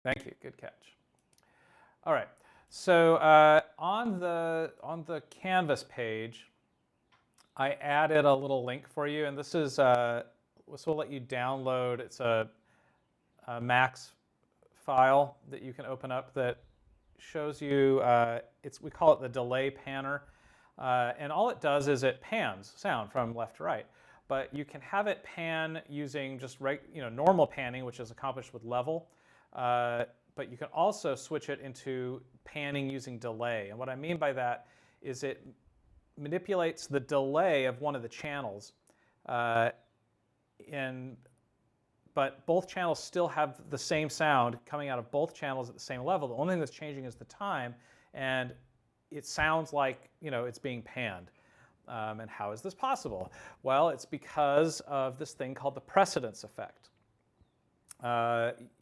Thank you. Good catch. All right. So on the Canvas page, I added a little link for you, and this will let you download. It's a Max file that you can open up that shows you. We call it the delay panner, and all it does is it pans sound from left to right. But you can have it pan using just normal panning, which is accomplished with level. But you can also switch it into panning using delay. And what I mean by that is it manipulates the delay of one of the channels, but both channels still have the same sound coming out of both channels at the same level. The only thing that's changing is the time, and it sounds like it's being panned. And how is this possible? Well, it's because of this thing called the precedence effect.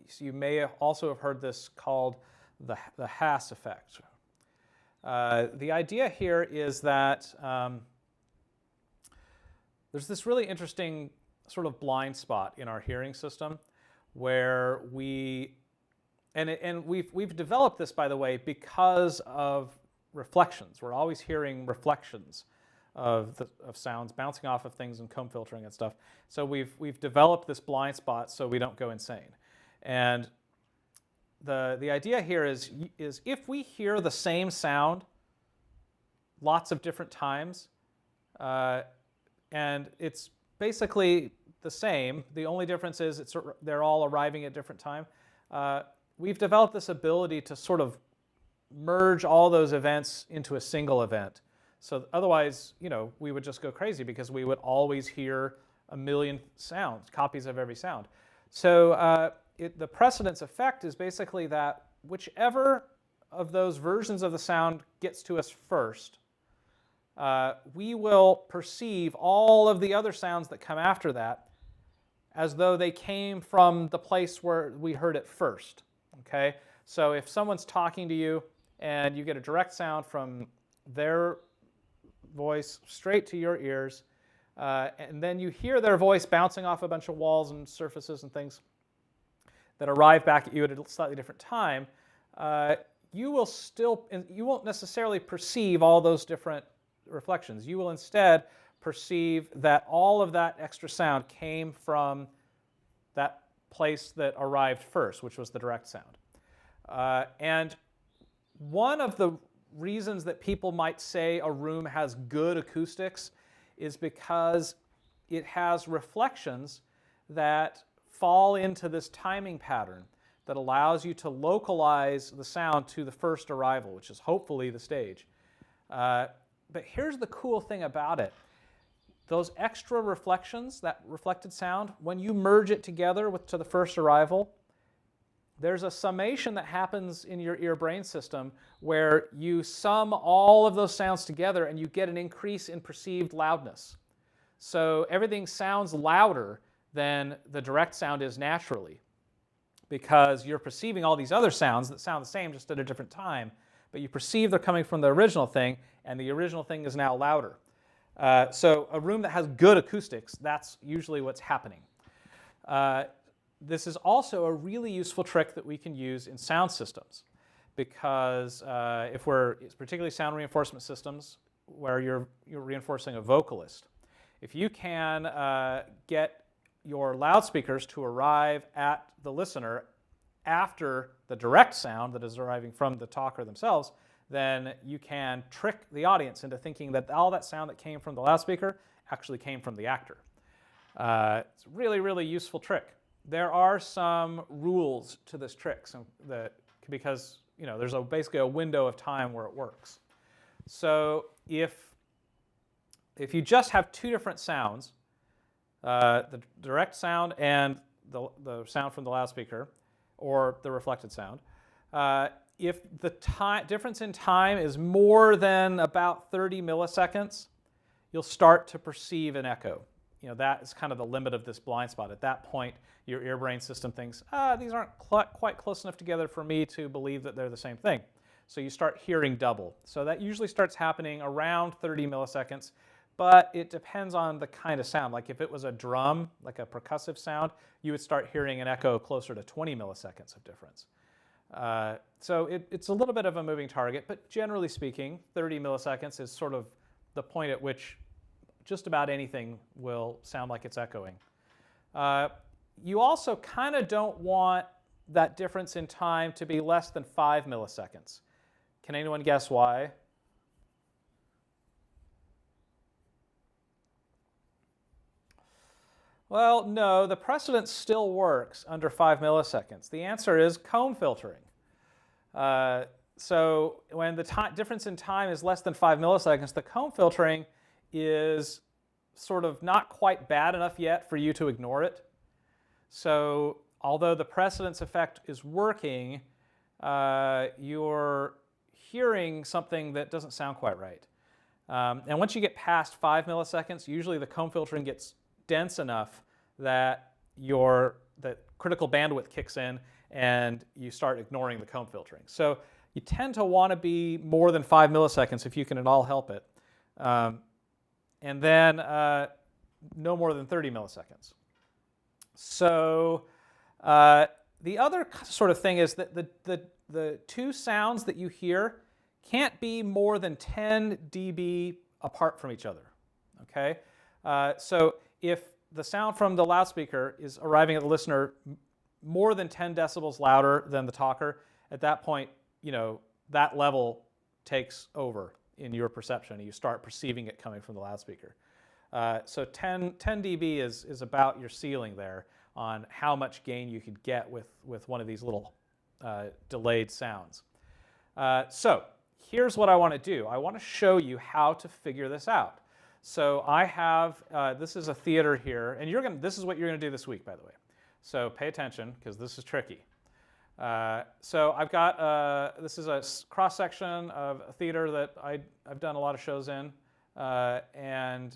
So you may also have heard this called the Haas effect. The idea here is that there's this really interesting sort of blind spot in our hearing system where we've developed this, by the way, because of reflections. We're always hearing reflections of sounds bouncing off of things and comb filtering and stuff. So we've developed this blind spot so we don't go insane. And the idea here is if we hear the same sound lots of different times, and it's basically the same, the only difference is they're all arriving at different time, we've developed this ability to sort of merge all those events into a single event. So otherwise, we would just go crazy because we would always hear a million sounds, copies of every sound. So the precedence effect is basically that whichever of those versions of the sound gets to us first, we will perceive all of the other sounds that come after that as though they came from the place where we heard it first. Okay? So if someone's talking to you and you get a direct sound from their voice straight to your ears, and then you hear their voice bouncing off a bunch of walls and surfaces and things that arrive back at you at a slightly different time, you won't necessarily perceive all those different reflections. You will instead perceive that all of that extra sound came from that place that arrived first, which was the direct sound. And one of the reasons that people might say a room has good acoustics is because it has reflections that fall into this timing pattern that allows you to localize the sound to the first arrival, which is hopefully the stage. But here's the cool thing about it. Those extra reflections, that reflected sound, when you merge it together to the first arrival, there's a summation that happens in your ear-brain system where you sum all of those sounds together and you get an increase in perceived loudness. So everything sounds louder than the direct sound is naturally because you're perceiving all these other sounds that sound the same just at a different time, but you perceive they're coming from the original thing, and the original thing is now louder. So a room that has good acoustics, that's usually what's happening. This is also a really useful trick that we can use in sound systems because it's particularly sound reinforcement systems where you're reinforcing a vocalist. If you can get your loudspeakers to arrive at the listener after the direct sound that is arriving from the talker themselves, then you can trick the audience into thinking that all that sound that came from the loudspeaker actually came from the actor. It's a really, really useful trick. There are some rules to this trick because there's basically a window of time where it works. So if you just have two different sounds, the direct sound and the sound from the loudspeaker, or the reflected sound, if the difference in time is more than about 30 milliseconds, you'll start to perceive an echo. That is kind of the limit of this blind spot. At that point, your ear-brain system thinks, these aren't quite close enough together for me to believe that they're the same thing. So you start hearing double. So that usually starts happening around 30 milliseconds, but it depends on the kind of sound. Like if it was a drum, like a percussive sound, you would start hearing an echo closer to 20 milliseconds of difference. So it's a little bit of a moving target, but generally speaking, 30 milliseconds is sort of the point at which just about anything will sound like it's echoing. You also kind of don't want that difference in time to be less than 5 milliseconds. Can anyone guess why? Well, no, the precedence still works under 5 milliseconds. The answer is comb filtering. So when the difference in time is less than 5 milliseconds, the comb filtering is sort of not quite bad enough yet for you to ignore it. So although the precedence effect is working, you're hearing something that doesn't sound quite right. And once you get past 5 milliseconds, usually the comb filtering gets dense enough that that critical bandwidth kicks in and you start ignoring the comb filtering. So you tend to want to be more than 5 milliseconds if you can at all help it. And then no more than 30 milliseconds. So the other sort of thing is that the two sounds that you hear can't be more than 10 dB apart from each other. Okay? So if the sound from the loudspeaker is arriving at the listener more than 10 decibels louder than the talker, at that point, that level takes over in your perception, and you start perceiving it coming from the loudspeaker. So 10 dB is about your ceiling there on how much gain you could get with one of these little delayed sounds. So here's what I want to do. I want to show you how to figure this out. So I have, this is a theater here, and this is what you're going to do this week, by the way. So pay attention, because this is tricky. So I've got, this is a cross-section of a theater that I've done a lot of shows in, and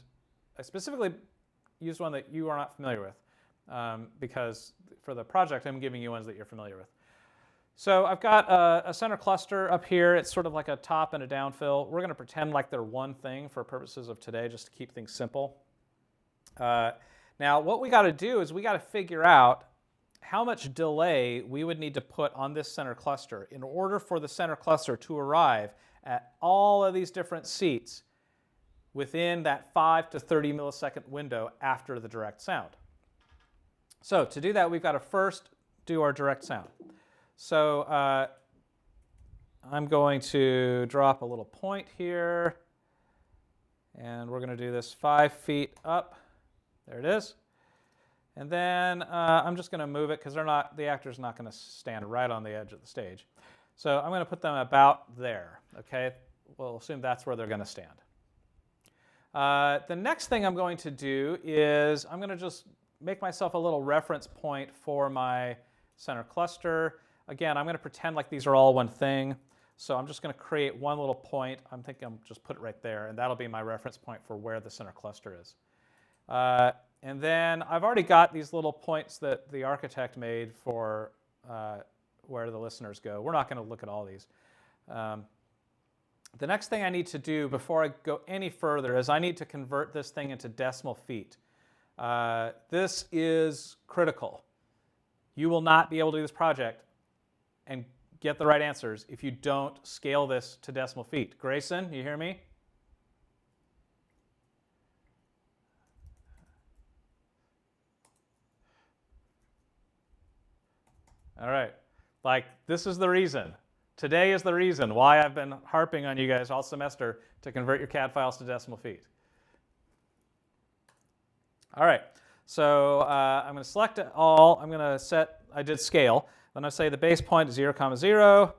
I specifically used one that you are not familiar with, because for the project I'm giving you ones that you're familiar with. So I've got a center cluster up here. It's sort of like a top and a downfill. We're going to pretend like they're one thing for purposes of today, just to keep things simple. Now, what we got to do is we got to figure out how much delay we would need to put on this center cluster in order for the center cluster to arrive at all of these different seats within that 5 to 30 millisecond window after the direct sound. So to do that, we've got to first do our direct sound. So I'm going to drop a little point here, and we're going to do this 5 feet up. There it is. And then I'm just going to move it because the actor's not going to stand right on the edge of the stage. So I'm going to put them about there. Okay, we'll assume that's where they're going to stand. The next thing I'm going to do is I'm going to just make myself a little reference point for my center cluster. Again, I'm going to pretend like these are all one thing. So I'm just going to create one little point. I'm thinking I'll just put it right there, and that'll be my reference point for where the center cluster is. And then I've already got these little points that the architect made for where the listeners go. We're not going to look at all these. The next thing I need to do before I go any further is I need to convert this thing into decimal feet. This is critical. You will not be able to do this project and get the right answers if you don't scale this to decimal feet. Grayson, you hear me? All right. This is the reason. Today is the reason why I've been harping on you guys all semester to convert your CAD files to decimal feet. All right. So I'm going to select it all. I'm going to set, I did scale. Then I say the base point is 0, 0,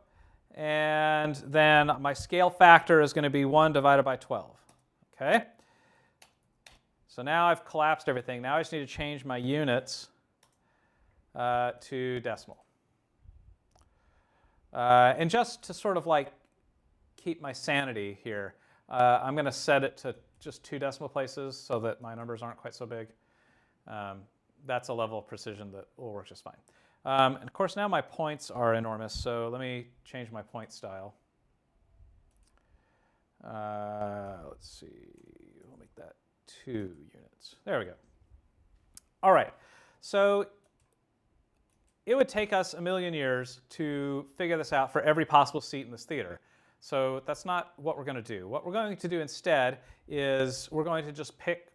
and then my scale factor is going to be 1 divided by 12. Okay? So now I've collapsed everything. Now I just need to change my units to decimal. And just to sort of keep my sanity here, I'm going to set it to just 2 decimal places so that my numbers aren't quite so big. That's a level of precision that will work just fine. And of course, now my points are enormous, so let me change my point style. Let's see, we'll make that 2 units. There we go. All right, so it would take us a million years to figure this out for every possible seat in this theater. So that's not what we're going to do. What we're going to do instead is we're going to just pick,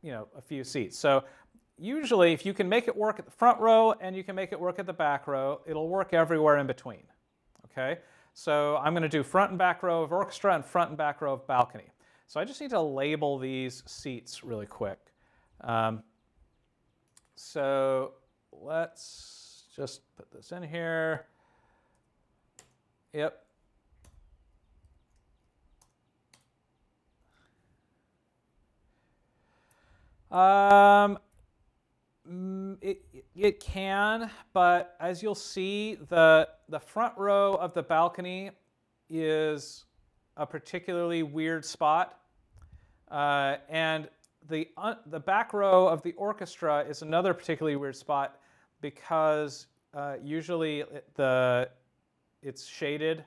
a few seats. So usually, if you can make it work at the front row and you can make it work at the back row, it'll work everywhere in between. Okay? So I'm going to do front and back row of orchestra and front and back row of balcony. So I just need to label these seats really quick. So let's just put this in here. Yep. It can, but as you'll see, the front row of the balcony is a particularly weird spot, and the back row of the orchestra is another particularly weird spot because usually it's shaded.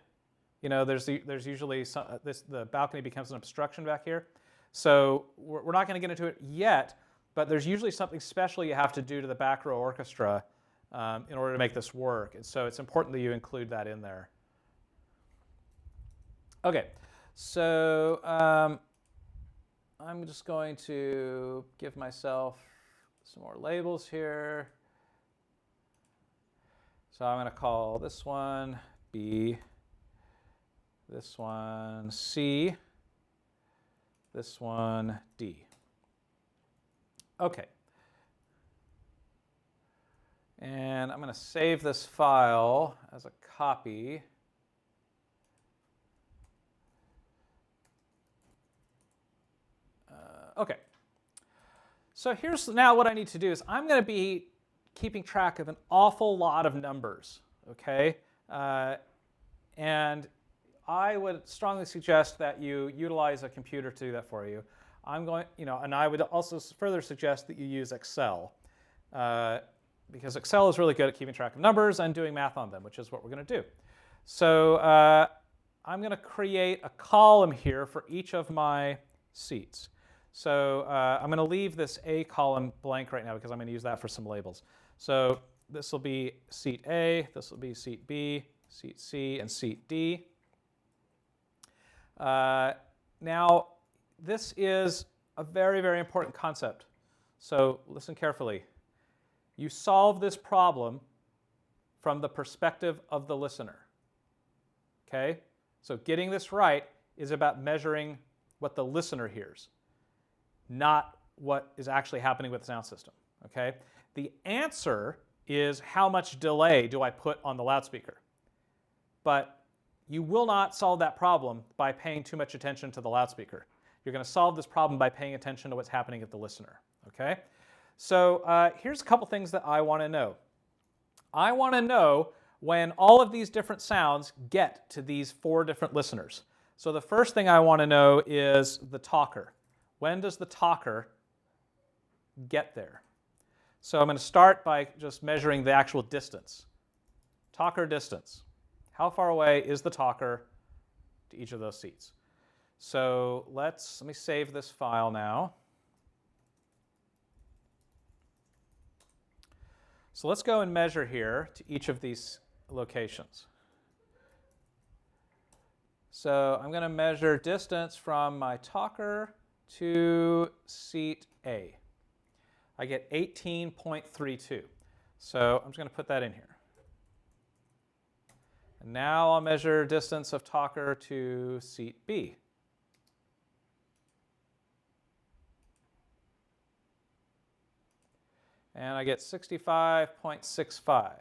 There's usually the balcony becomes an obstruction back here. So we're not going to get into it yet, but there's usually something special you have to do to the back row orchestra in order to make this work. And so it's important that you include that in there. Okay, so I'm just going to give myself some more labels here. So I'm going to call this one B, this one C, this one D. Okay. And I'm going to save this file as a copy. Okay. So here's now what I need to do is I'm going to be keeping track of an awful lot of numbers, okay? And I would strongly suggest that you utilize a computer to do that for you. And I would also further suggest that you use Excel because Excel is really good at keeping track of numbers and doing math on them, which is what we're going to do. So I'm going to create a column here for each of my seats. So I'm going to leave this A column blank right now because I'm going to use that for some labels. So this will be seat A, this will be seat B, seat C, and seat D. Now, this is a very, very important concept. So listen carefully. You solve this problem from the perspective of the listener. Okay? So getting this right is about measuring what the listener hears, not what is actually happening with the sound system. Okay? The answer is how much delay do I put on the loudspeaker. But you will not solve that problem by paying too much attention to the loudspeaker. You're going to solve this problem by paying attention to what's happening at the listener. Okay? So here's a couple things that I want to know. I want to know when all of these different sounds get to these 4 different listeners. So the first thing I want to know is the talker. When does the talker get there? So I'm going to start by just measuring the actual distance. Talker distance. How far away is the talker to each of those seats? So let me save this file now. So let's go and measure here to each of these locations. So I'm going to measure distance from my talker to seat A. I get 18.32. So I'm just going to put that in here. And now I'll measure distance of talker to seat B. And I get 65.65.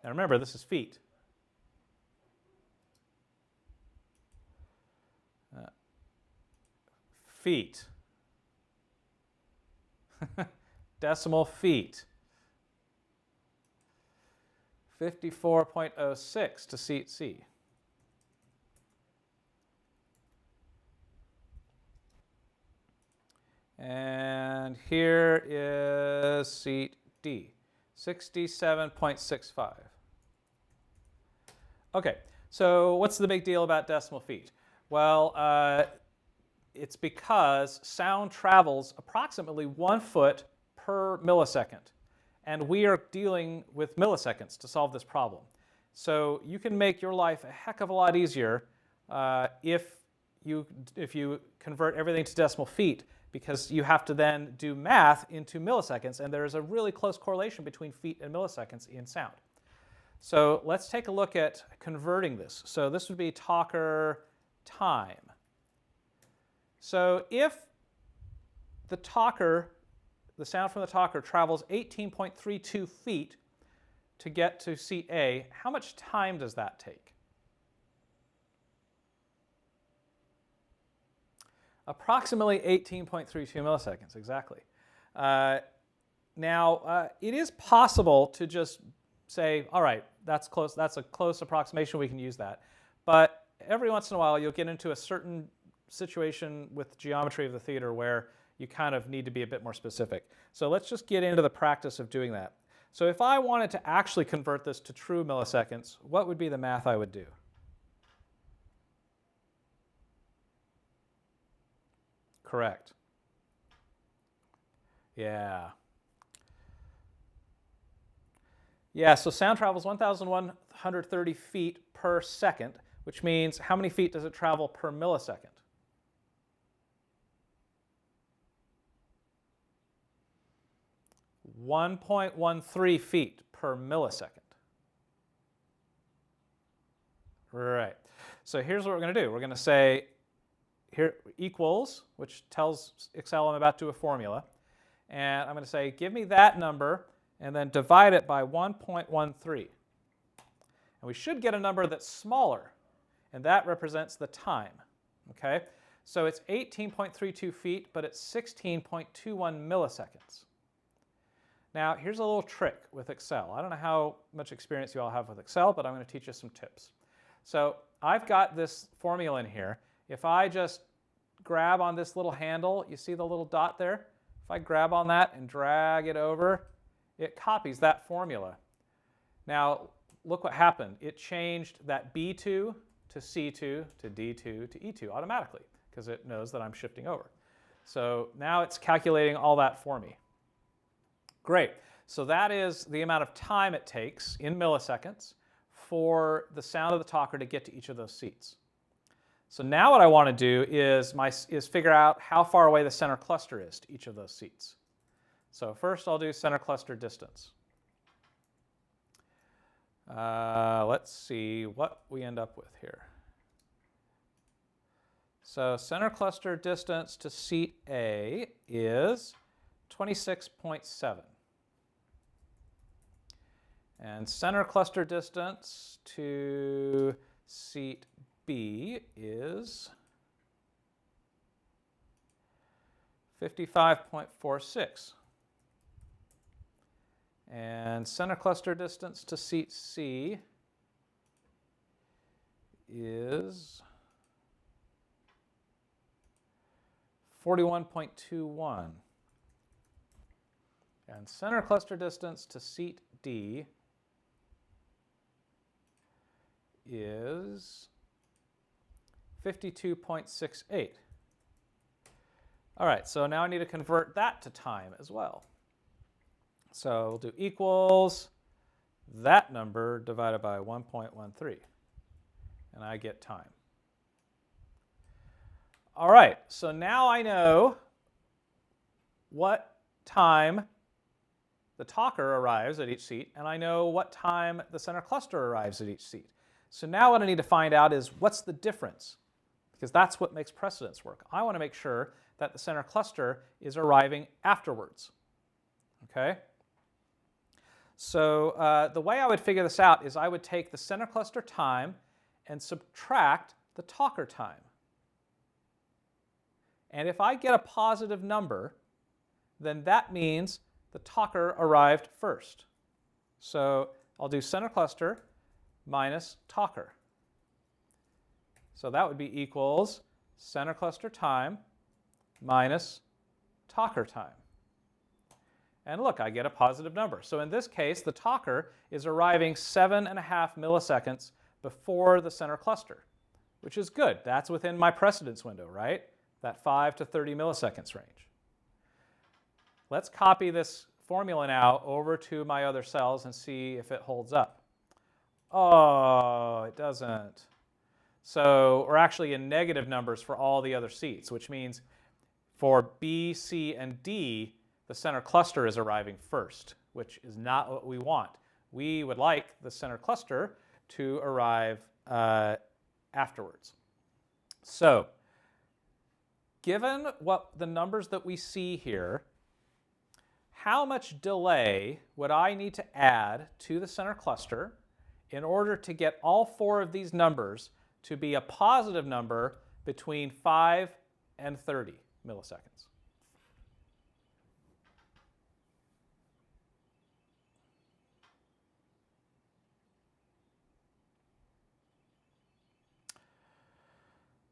Now remember, this is feet. Feet. Decimal feet. 54.06 to seat C. And here is seat D, 67.65. Okay, so what's the big deal about decimal feet? Well, it's because sound travels approximately 1 foot per millisecond. And we are dealing with milliseconds to solve this problem. So you can make your life a heck of a lot easier if you convert everything to decimal feet, because you have to then do math into milliseconds, and there is a really close correlation between feet and milliseconds in sound. So let's take a look at converting this. So this would be talker time. So if the sound from the talker travels 18.32 feet to get to seat A, how much time does that take? Approximately 18.32 milliseconds, exactly. Now, it is possible to just say, all right, that's close. That's a close approximation. We can use that. But every once in a while, you'll get into a certain situation with geometry of the theater where you kind of need to be a bit more specific. So let's just get into the practice of doing that. So if I wanted to actually convert this to true milliseconds, what would be the math I would do? Correct. Yeah. Yeah, so sound travels 1,130 feet per second, which means how many feet does it travel per millisecond? 1.13 feet per millisecond. Right. So here's what we're going to do. We're going to say here equals, which tells Excel I'm about to do a formula. And I'm going to say, give me that number, and then divide it by 1.13. And we should get a number that's smaller, and that represents the time. Okay? So it's 18.32 feet, but it's 16.21 milliseconds. Now, here's a little trick with Excel. I don't know how much experience you all have with Excel, but I'm going to teach you some tips. So I've got this formula in here. If I just grab on this little handle, you see the little dot there? If I grab on that and drag it over, it copies that formula. Now, look what happened. It changed that B2 to C2 to D2 to E2 automatically, because it knows that I'm shifting over. So now it's calculating all that for me. Great. So that is the amount of time it takes in milliseconds for the sound of the talker to get to each of those seats. So now what I want to do is figure out how far away the center cluster is to each of those seats. So first I'll do center cluster distance. Let's see what we end up with here. So center cluster distance to seat A is 26.7. And center cluster distance to seat B is 55.46. And center cluster distance to seat C is 41.21. And center cluster distance to seat D is 52.68. All right, so now I need to convert that to time as well. So we'll do equals that number divided by 1.13, and I get time. All right, so now I know what time the talker arrives at each seat, and I know what time the center cluster arrives at each seat. So now what I need to find out is what's the difference, because that's what makes precedence work. I want to make sure that the center cluster is arriving afterwards. Okay? So the way I would figure this out is I would take the center cluster time and subtract the talker time. And if I get a positive number, then that means the talker arrived first. So I'll do center cluster minus talker. So that would be equals center cluster time minus talker time. And look, I get a positive number. So in this case, the talker is arriving 7.5 milliseconds before the center cluster, which is good. That's within my precedence window, right? That 5 to 30 milliseconds range. Let's copy this formula now over to my other cells and see if it holds up. Oh, it doesn't. So we're actually in negative numbers for all the other seats, which means for B, C, and D, the center cluster is arriving first, which is not what we want. We would like the center cluster to arrive afterwards. So given what the numbers that we see here, how much delay would I need to add to the center cluster in order to get all four of these numbers to be a positive number between 5 and 30 milliseconds?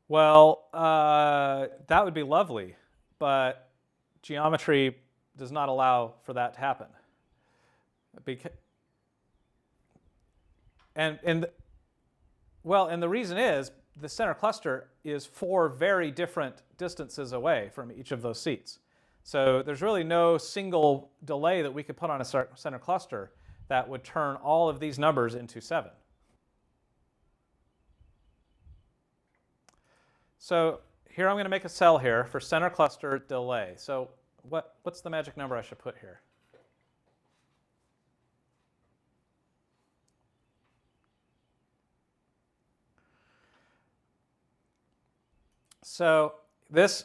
Well, that would be lovely, but geometry does not allow for that to happen. And the reason is the center cluster is 4 very different distances away from each of those seats. So there's really no single delay that we could put on a center cluster that would turn all of these numbers into 7. So here I'm going to make a cell here for center cluster delay. So what's the magic number I should put here? So the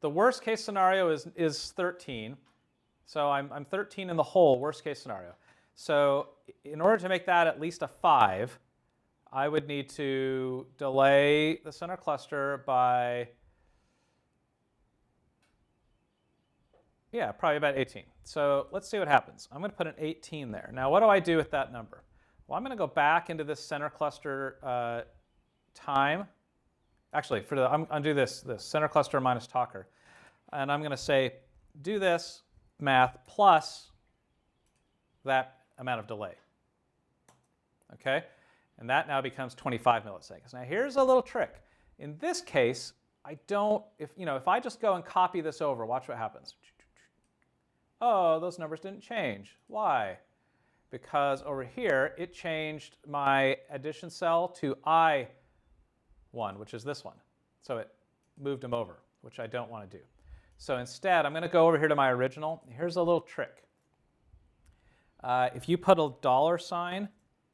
worst case scenario is 13. So I'm 13 in the whole worst case scenario. So in order to make that at least a 5, I would need to delay the center cluster by, probably about 18. So let's see what happens. I'm going to put an 18 there. Now, what do I do with that number? Well, I'm going to go back into this center cluster time. Actually, I'm going to do this center cluster minus talker. And I'm going to say, do this math plus that amount of delay. Okay? And that now becomes 25 milliseconds. Now here's a little trick. In this case, if I just go and copy this over, watch what happens. Oh, those numbers didn't change. Why? Because over here, it changed my addition cell to I1, which is this one. So it moved them over, which I don't want to do. So instead, I'm going to go over here to my original. Here's a little trick. If you put a $sign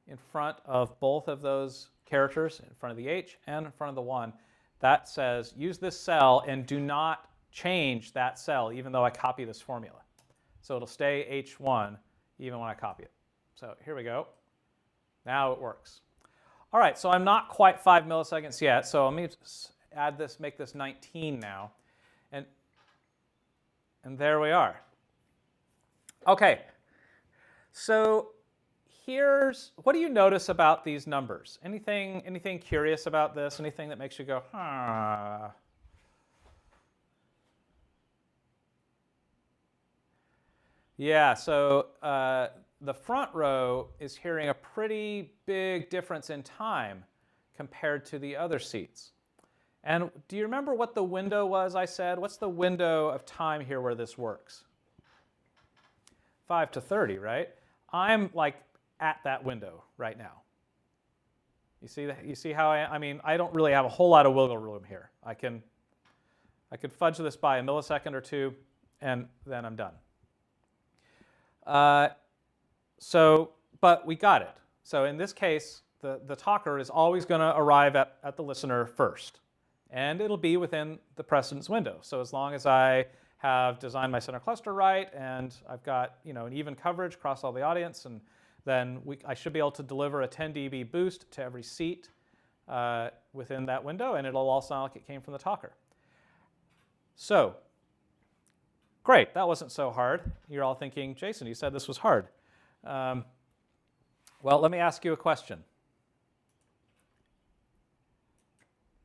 in front of both of those characters, in front of the H and in front of the 1, that says use this cell and do not change that cell even though I copy this formula. So it'll stay H1 even when I copy it. So here we go. Now it works. All right, so I'm not quite 5 milliseconds yet, so let me add this, make this 19 now. And there we are. Okay, so what do you notice about these numbers? Anything curious about this? Anything that makes you go, huh? Yeah, so the front row is hearing a pretty big difference in time compared to the other seats. And do you remember what the window was I said? What's the window of time here where this works? 5 to 30, right? I'm like at that window right now. You see that? You see how I don't really have a whole lot of wiggle room here. I could fudge this by a millisecond or two, and then I'm done. But we got it. So in this case, the talker is always going to arrive at the listener first, and it'll be within the precedence window. So as long as I have designed my center cluster right, and I've got an even coverage across all the audience, and then I should be able to deliver a 10 dB boost to every seat within that window, and it'll all sound like it came from the talker. So, great, that wasn't so hard. You're all thinking, Jason, you said this was hard. Well, let me ask you a question.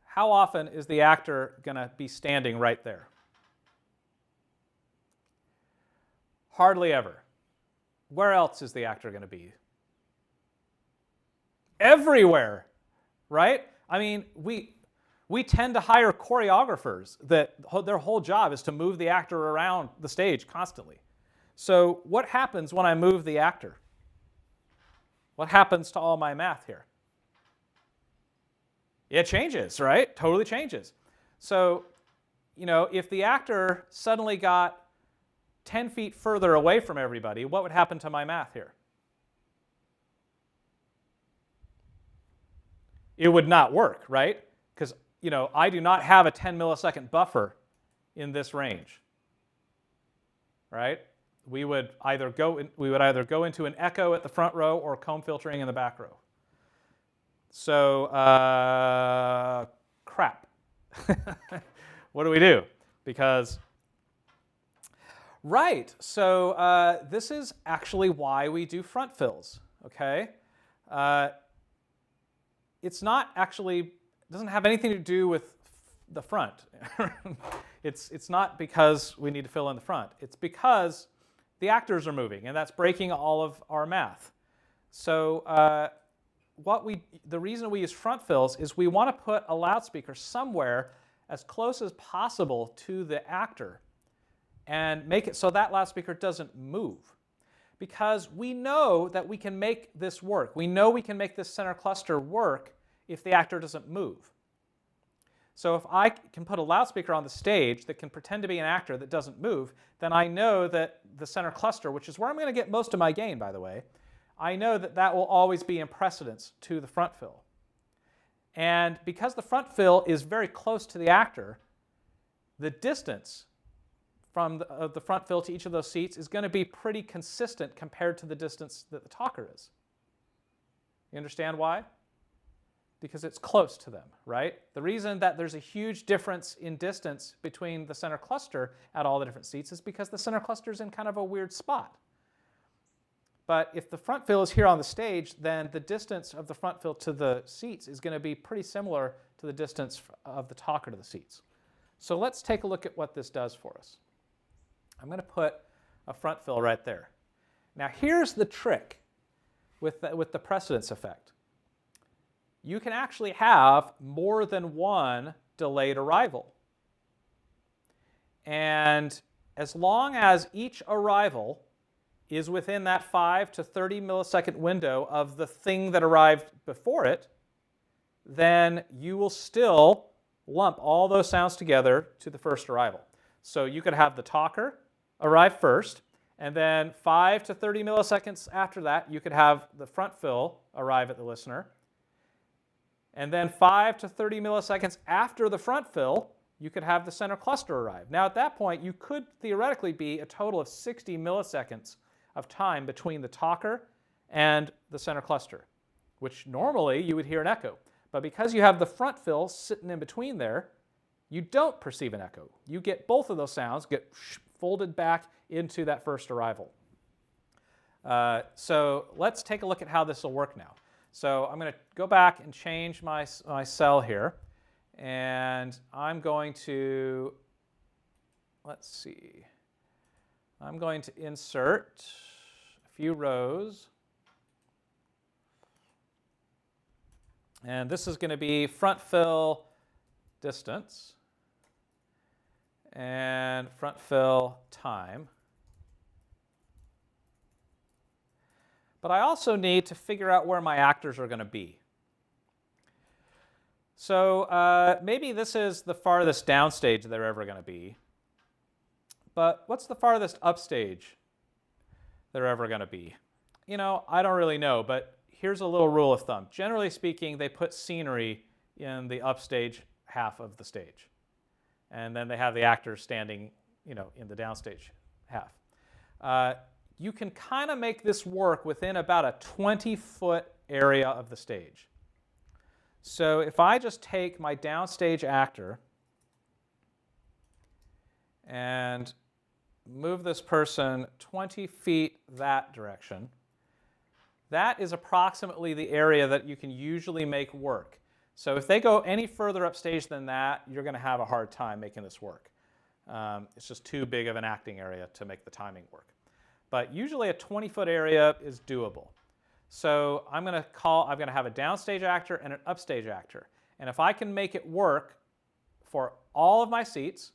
How often is the actor going to be standing right there? Hardly ever. Where else is the actor going to be? Everywhere, right? I mean, we tend to hire choreographers that their whole job is to move the actor around the stage constantly. So what happens when I move the actor? What happens to all my math here? It changes, right? Totally changes. So, if the actor suddenly got 10 feet further away from everybody, what would happen to my math here? It would not work, right? Because, I do not have a 10 millisecond buffer in this range, right? We would either go into an echo at the front row or comb filtering in the back row. So, crap. What do we do? Because, right, so this is actually why we do front fills, okay? It's not actually, it doesn't have anything to do with the front. It's not because we need to fill in the front. It's because the actors are moving, and that's breaking all of our math. So the reason we use front fills is we want to put a loudspeaker somewhere as close as possible to the actor and make it so that loudspeaker doesn't move. Because we know that we can make this work. We know we can make this center cluster work if the actor doesn't move. So if I can put a loudspeaker on the stage that can pretend to be an actor that doesn't move, then I know that the center cluster, which is where I'm going to get most of my gain, by the way, I know that that will always be in precedence to the front fill. And because the front fill is very close to the actor, the distance from the front fill to each of those seats is going to be pretty consistent compared to the distance that the talker is. You understand why? Because it's close to them, right? The reason that there's a huge difference in distance between the center cluster at all the different seats is because the center cluster is in kind of a weird spot. But if the front fill is here on the stage, then the distance of the front fill to the seats is going to be pretty similar to the distance of the talker to the seats. So let's take a look at what this does for us. I'm going to put a front fill right there. Now here's the trick with the precedence effect. You can actually have more than one delayed arrival. And as long as each arrival is within that 5 to 30 millisecond window of the thing that arrived before it, then you will still lump all those sounds together to the first arrival. So you could have the talker arrive first, and then 5 to 30 milliseconds after that, you could have the front fill arrive at the listener. And then 5 to 30 milliseconds after the front fill, you could have the center cluster arrive. Now at that point, you could theoretically be a total of 60 milliseconds of time between the talker and the center cluster, which normally you would hear an echo. But because you have the front fill sitting in between there, you don't perceive an echo. You get both of those sounds get folded back into that first arrival. So let's take a look at how this will work now. So I'm going to go back and change my cell here, and I'm going to, let's see, I'm going to insert a few rows, and this is going to be front fill distance and front fill time. But I also need to figure out where my actors are going to be. So maybe this is the farthest downstage they're ever going to be. But what's the farthest upstage they're ever going to be? I don't really know, but here's a little rule of thumb. Generally speaking, they put scenery in the upstage half of the stage. And then they have the actors standing, in the downstage half. You can kind of make this work within about a 20-foot area of the stage. So if I just take my downstage actor and move this person 20 feet that direction, that is approximately the area that you can usually make work. So if they go any further upstage than that, you're going to have a hard time making this work. It's just too big of an acting area to make the timing work. But usually a 20-foot area is doable. So I'm going to have a downstage actor and an upstage actor. And if I can make it work for all of my seats,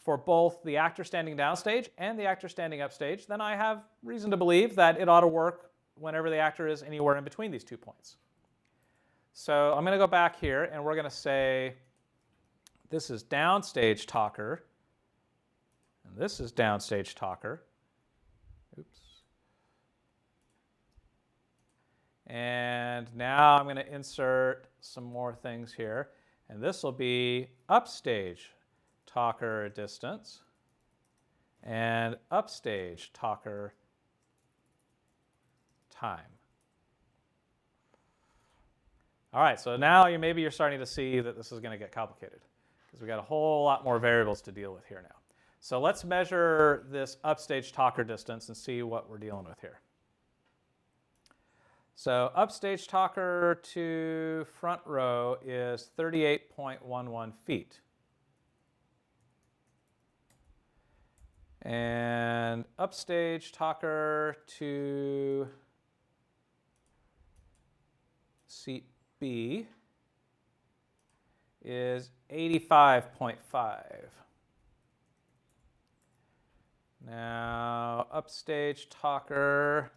for both the actor standing downstage and the actor standing upstage, then I have reason to believe that it ought to work whenever the actor is anywhere in between these 2 points. So I'm going to go back here, and we're going to say this is downstage talker, and this is downstage talker. Oops. And now I'm going to insert some more things here, and this will be upstage talker distance and upstage talker time. All right, so now maybe you're starting to see that this is going to get complicated because we've got a whole lot more variables to deal with here now. So let's measure this upstage talker distance and see what we're dealing with here. So upstage talker to front row is 38.11 feet. And upstage talker to seat B is 85.5. Now, upstage talker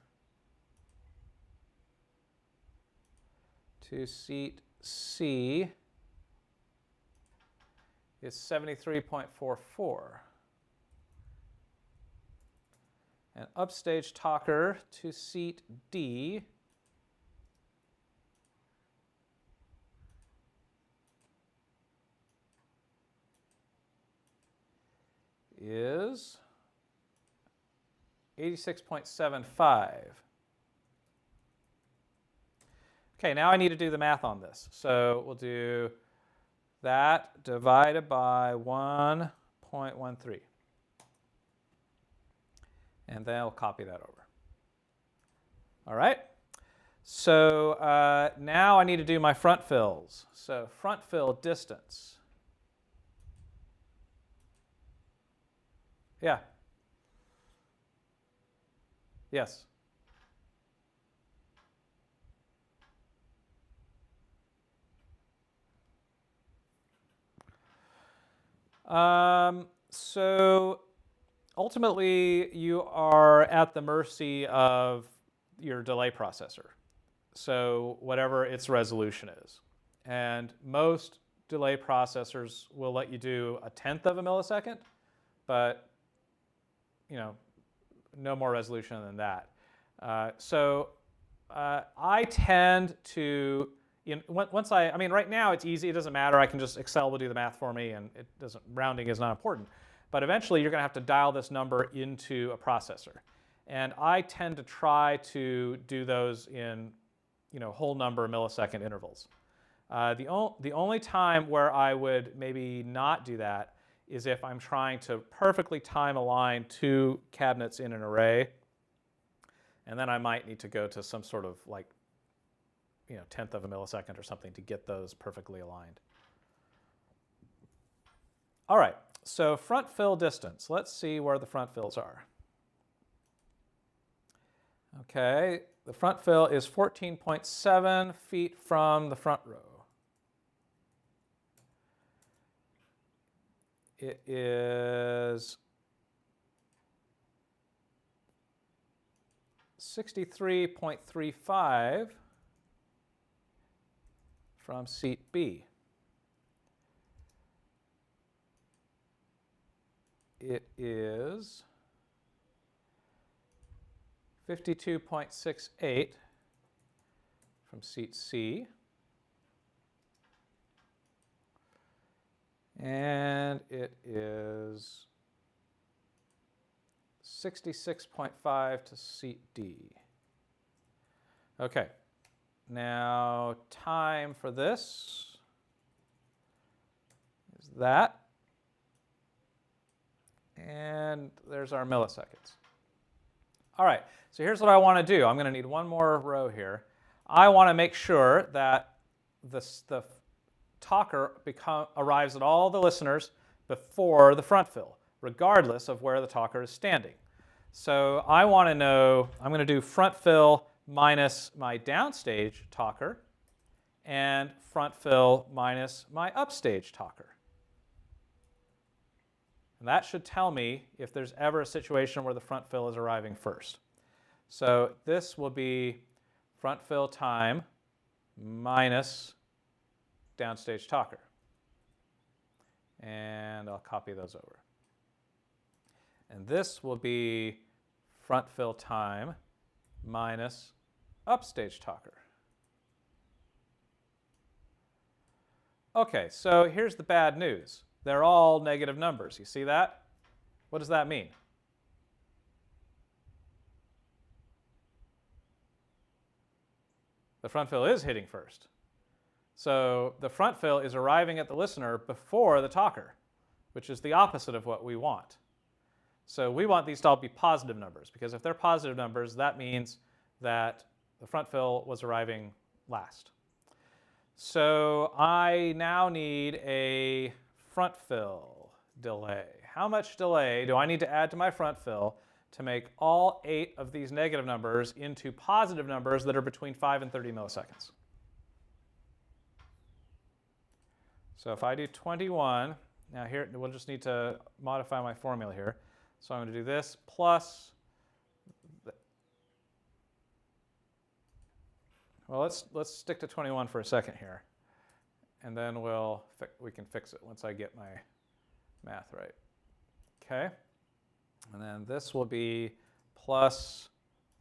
to seat C is 73.44. And upstage talker to seat D is 86.75. Okay, now I need to do the math on this. So we'll do that divided by 1.13. And then I'll copy that over. All right. So now I need to do my front fills. So front fill distance. Yeah. Yes. So ultimately, you are at the mercy of your delay processor, so whatever its resolution is. And most delay processors will let you do 1/10 of a millisecond, but no more resolution than that. I tend to, right now it's easy, it doesn't matter, I can just, Excel will do the math for me, and rounding is not important. But eventually you're going to have to dial this number into a processor. And I tend to try to do those in whole number millisecond intervals. The only time where I would maybe not do that is if I'm trying to perfectly time align 2 cabinets in an array. And then I might need to go to some sort of 1/10 of a millisecond or something to get those perfectly aligned. All right, so front fill distance. Let's see where the front fills are. Okay, the front fill is 14.7 feet from the front row. It is 63.35 from seat B. It is 52.68 from seat C. And it is 66.5 to seat D. Okay, now time for this is that. And there's our milliseconds. All right, so here's what I want to do. I'm going to need one more row here. I want to make sure that the talker arrives at all the listeners before the front fill, regardless of where the talker is standing. So I want to know, I'm going to do front fill minus my downstage talker and front fill minus my upstage talker. And that should tell me if there's ever a situation where the front fill is arriving first. So this will be front fill time minus downstage talker. And I'll copy those over. And this will be front fill time minus upstage talker. Okay, so here's the bad news. They're all negative numbers. You see that? What does that mean? The front fill is hitting first. So the front fill is arriving at the listener before the talker, which is the opposite of what we want. So we want these to all be positive numbers, because if they're positive numbers, that means that the front fill was arriving last. So I now need a front fill delay. How much delay do I need to add to my front fill to make all 8 of these negative numbers into positive numbers that are between 5 and 30 milliseconds? So if I do 21, now here we'll just need to modify my formula here. So I'm going to do this plus, well, let's stick to 21 for a second here, and then we can fix it once I get my math right. Okay, and then this will be plus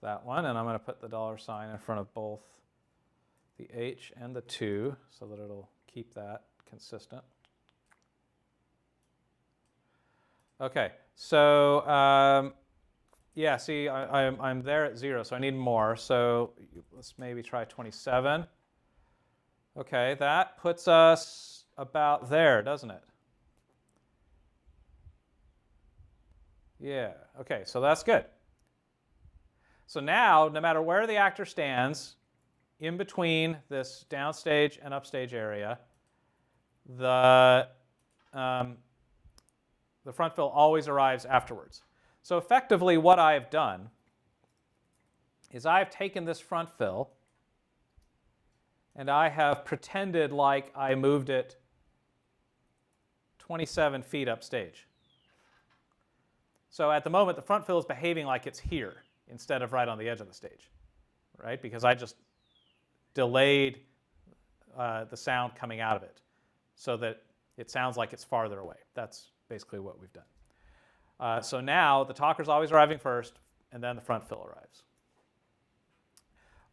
that one, and I'm going to put the $ in front of both the H and the 2 so that it'll keep that consistent. Okay, so yeah, see, I'm there at 0, so I need more. So let's maybe try 27. Okay, that puts us about there, doesn't it? Yeah, okay, so that's good. So now, no matter where the actor stands, in between this downstage and upstage area, the front fill always arrives afterwards. So effectively what I've done is I've taken this front fill and I have pretended like I moved it 27 feet upstage. So at the moment, the front fill is behaving like it's here instead of right on the edge of the stage, right? Because I just delayed the sound coming out of it so that it sounds like it's farther away. That's basically what we've done. So now the talker's always arriving first, and then the front fill arrives.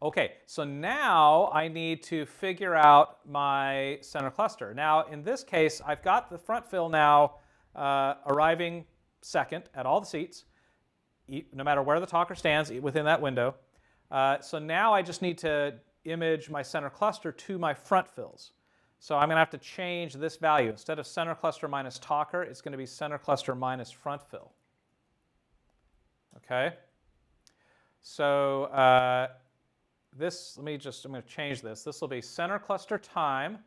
Okay, so now I need to figure out my center cluster. Now, in this case, I've got the front fill now arriving second at all the seats, no matter where the talker stands within that window. So now I just need to image my center cluster to my front fills. So I'm going to have to change this value. Instead of center cluster minus talker, it's going to be center cluster minus front fill. Okay? So I'm going to change this. This will be center cluster time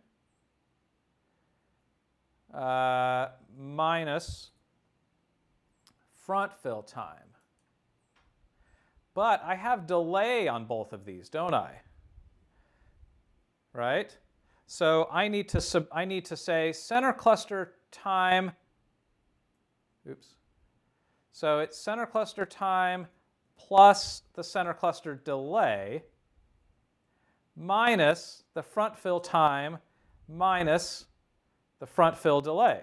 minus front fill time. But I have delay on both of these, don't I? Right? So I need to say center cluster time. Oops. So it's center cluster time plus the center cluster delay minus the front fill time minus the front fill delay.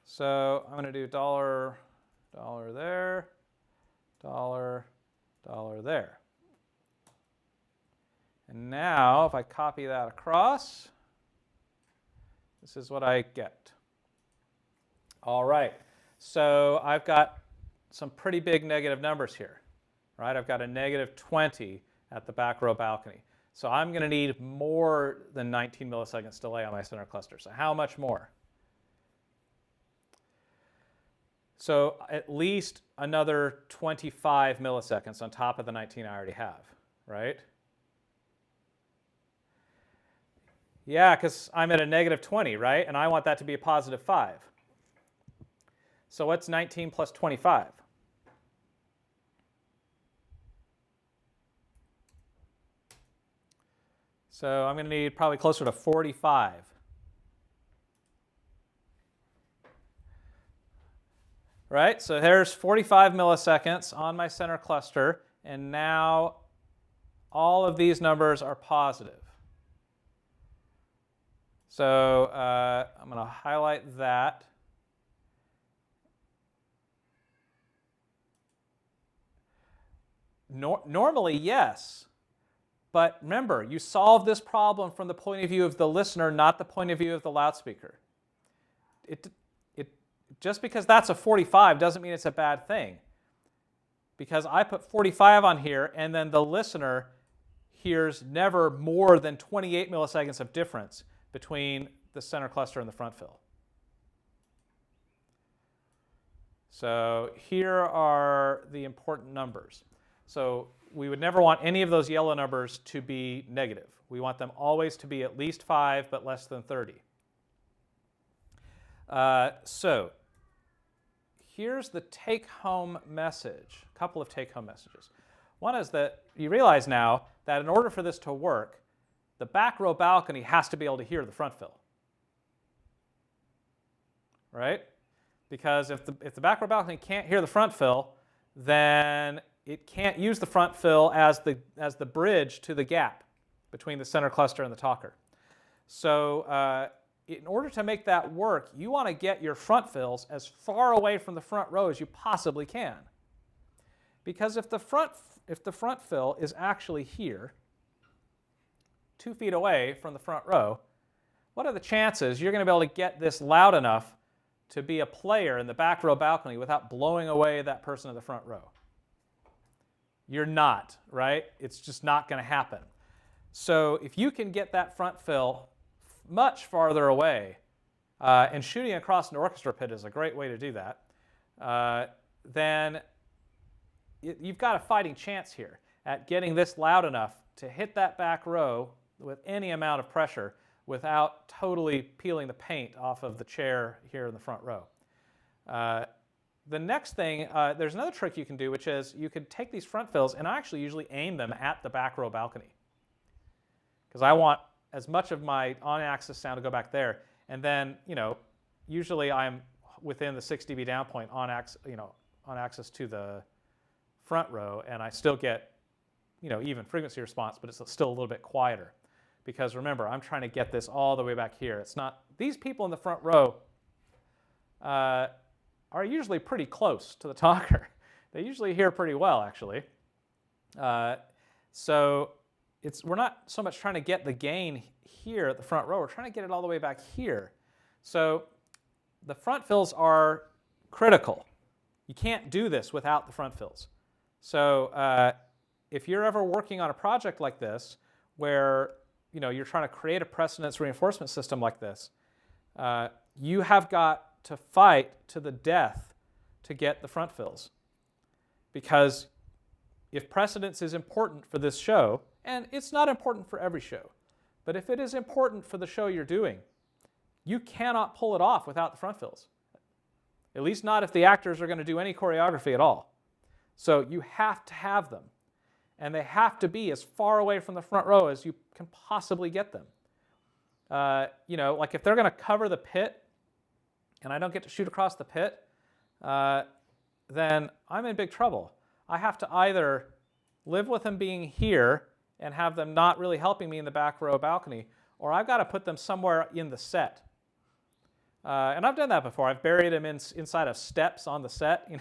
So I'm going to do dollar there, dollar there. And now if I copy that across, this is what I get. All right, so I've got some pretty big negative numbers here, right? I've got a negative 20 at the back row balcony. So I'm going to need more than 19 milliseconds delay on my center cluster. So how much more? So at least another 25 milliseconds on top of the 19 I already have, right? Yeah, because I'm at a negative 20, right? And I want that to be a positive 5. So what's 19 plus 25? So I'm going to need probably closer to 45. right? So there's 45 milliseconds on my center cluster, and now all of these numbers are positive. So I'm going to highlight that. Normally, yes. But remember, you solve this problem from the point of view of the listener, not the point of view of the loudspeaker. Just because that's a 45 doesn't mean it's a bad thing. Because I put 45 on here, and then the listener hears never more than 28 milliseconds of difference between the center cluster and the front fill. So here are the important numbers. So we would never want any of those yellow numbers to be negative. We want them always to be at least 5, but less than 30. So here's the take-home message, a couple of take-home messages. One is that you realize now that in order for this to work, the back row balcony has to be able to hear the front fill. Right? Because if the back row balcony can't hear the front fill, then it can't use the front fill as the bridge to the gap between the center cluster and the talker. So in order to make that work, you want to get your front fills as far away from the front row as you possibly can. Because if the front fill is actually here, 2 feet away from the front row, what are the chances you're going to be able to get this loud enough to be a player in the back row balcony without blowing away that person in the front row? You're not, right? It's just not going to happen. So if you can get that front fill much farther away, and shooting across an orchestra pit is a great way to do that, then you've got a fighting chance here at getting this loud enough to hit that back row with any amount of pressure without totally peeling the paint off of the chair here in the front row. The next thing, there's another trick you can do, which is you could take these front fills, and I actually usually aim them at the back row balcony, because I want as much of my on-axis sound to go back there. And then, usually I'm within the 6 dB down point on axis to the front row, and I still get, even frequency response, but it's still a little bit quieter. Because remember, I'm trying to get this all the way back here. It's not, these people in the front row are usually pretty close to the talker. They usually hear pretty well, actually. So we're not so much trying to get the gain here at the front row. We're trying to get it all the way back here. So the front fills are critical. You can't do this without the front fills. So if you're ever working on a project like this, where you're trying to create a precedence reinforcement system like this, you have got to fight to the death to get the front fills. Because if precedence is important for this show, and it's not important for every show, but if it is important for the show you're doing, you cannot pull it off without the front fills. At least not if the actors are going to do any choreography at all. So you have to have them. And they have to be as far away from the front row as you can possibly get them. Like if they're going to cover the pit, and I don't get to shoot across the pit, then I'm in big trouble. I have to either live with them being here and have them not really helping me in the back row balcony, or I've got to put them somewhere in the set. And I've done that before. I've buried them inside of steps on the set,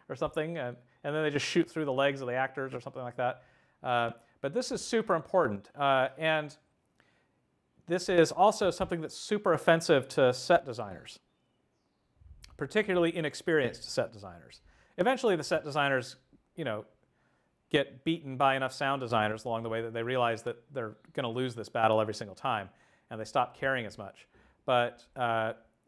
or something, and then they just shoot through the legs of the actors or something like that. But this is super important. And this is also something that's super offensive to set designers, particularly inexperienced set designers. Eventually the set designers, get beaten by enough sound designers along the way that they realize that they're going to lose this battle every single time, and they stop caring as much. But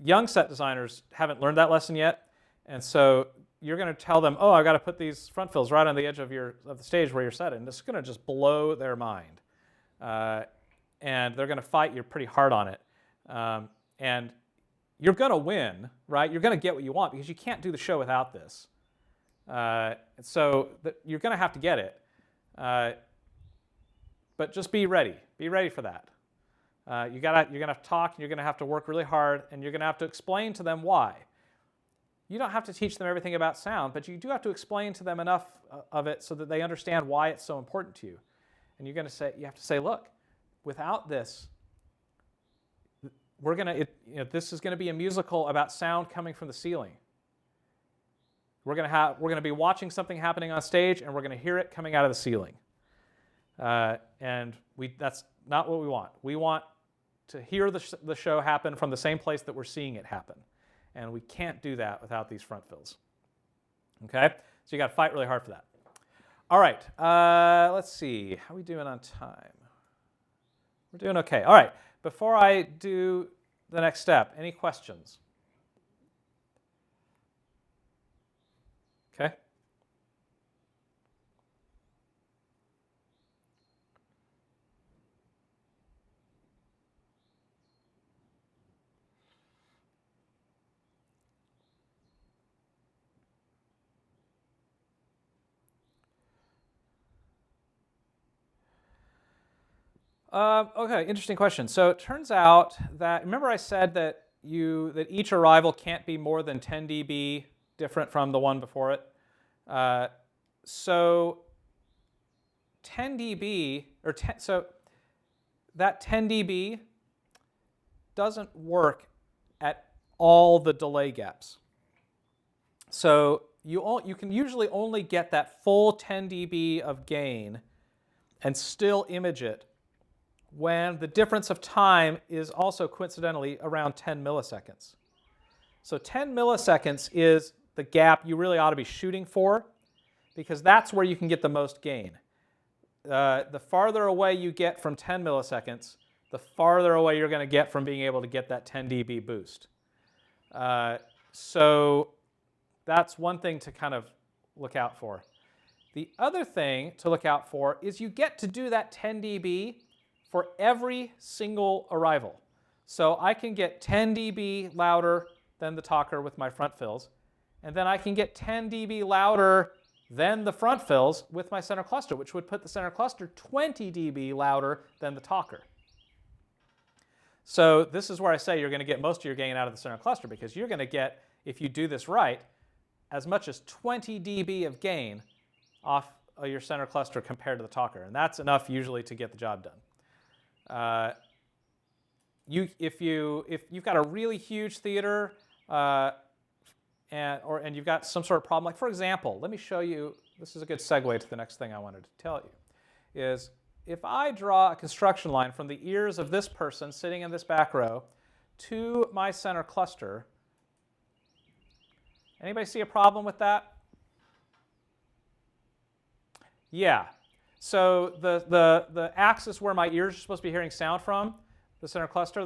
young set designers haven't learned that lesson yet, and so you're going to tell them, oh, I've got to put these front fills right on the edge of the stage where you're setting. This is going to just blow their mind. And they're going to fight you pretty hard on it. And you're going to win, right? You're going to get what you want because you can't do the show without this. So you're going to have to get it. But just be ready. Be ready for that. You're going to have to talk, and you're going to have to work really hard, and you're going to have to explain to them why. you don't have to teach them everything about sound, but you do have to explain to them enough of it so that they understand why it's so important to you. And you have to say, look, without this, this is going to be a musical about sound coming from the ceiling. We're going to be watching something happening on stage, and we're going to hear it coming out of the ceiling. That's not what we want. We want to hear the show happen from the same place that we're seeing it happen. And we can't do that without these front fills. Okay? So you got to fight really hard for that. All right. Let's see. How are we doing on time? We're doing okay. All right. Before I do the next step, any questions? Okay. Okay, interesting question. So it turns out that, remember I said that each arrival can't be more than 10 dB different from the one before it. So 10 dB, so that 10 dB doesn't work at all the delay gaps. So you can usually only get that full 10 dB of gain and still image it when the difference of time is also coincidentally around 10 milliseconds. So 10 milliseconds is the gap you really ought to be shooting for, because that's where you can get the most gain. The farther away you get from 10 milliseconds, the farther away you're going to get from being able to get that 10 dB boost. So that's one thing to kind of look out for. The other thing to look out for is you get to do that 10 dB for every single arrival. So I can get 10 dB louder than the talker with my front fills, and then I can get 10 dB louder than the front fills with my center cluster, which would put the center cluster 20 dB louder than the talker. So this is where I say you're going to get most of your gain out of the center cluster, because you're going to get, if you do this right, as much as 20 dB of gain off of your center cluster compared to the talker. And that's enough usually to get the job done. If you've got a really huge theater and you've got some sort of problem, like for example, let me show you, this is a good segue to the next thing I wanted to tell you, is if I draw a construction line from the ears of this person sitting in this back row to my center cluster, anybody see a problem with that? Yeah. So the axis where my ears are supposed to be hearing sound from, the center cluster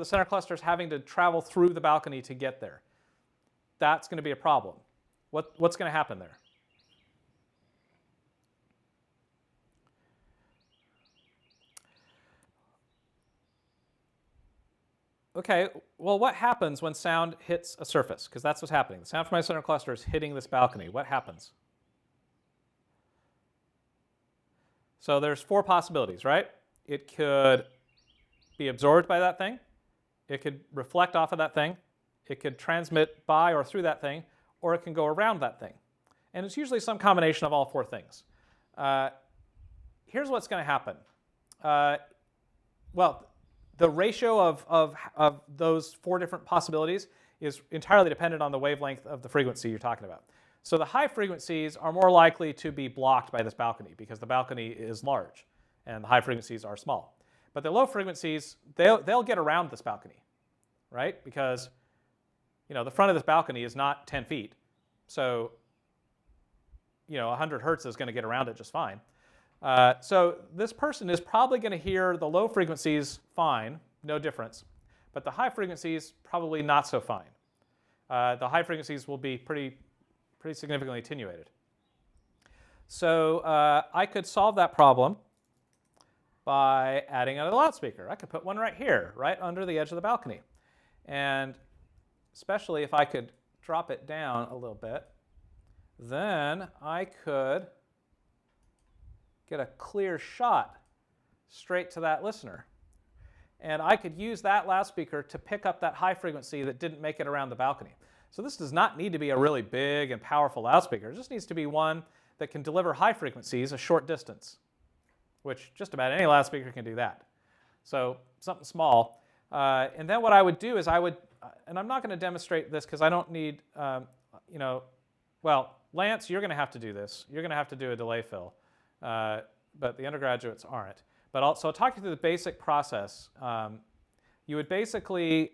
is having to travel through the balcony to get there. That's going to be a problem. What's going to happen there? Okay, well, what happens when sound hits a surface? Because that's what's happening. The sound from my center cluster is hitting this balcony. What happens? So there's four possibilities, right? It could be absorbed by that thing. It could reflect off of that thing. It could transmit by or through that thing, or it can go around that thing. And it's usually some combination of all four things. Here's what's going to happen. Well, the ratio of those four different possibilities is entirely dependent on the wavelength of the frequency you're talking about. So the high frequencies are more likely to be blocked by this balcony because the balcony is large and the high frequencies are small. But the low frequencies, they'll get around this balcony, right? Because the front of this balcony is not 10 feet. So 100 hertz is going to get around it just fine. So this person is probably going to hear the low frequencies fine, no difference. But the high frequencies, probably not so fine. The high frequencies will be pretty significantly attenuated. So I could solve that problem by adding another loudspeaker. I could put one right here, right under the edge of the balcony. And especially if I could drop it down a little bit, then I could get a clear shot straight to that listener. And I could use that loudspeaker to pick up that high frequency that didn't make it around the balcony. So this does not need to be a really big and powerful loudspeaker. It just needs to be one that can deliver high frequencies a short distance, which just about any loudspeaker can do that. So something small. And then what I would do is and I'm not going to demonstrate this because I don't need, well, Lance, you're going to have to do this. You're going to have to do a delay fill, but the undergraduates aren't. But I'll talk you through the basic process. You would basically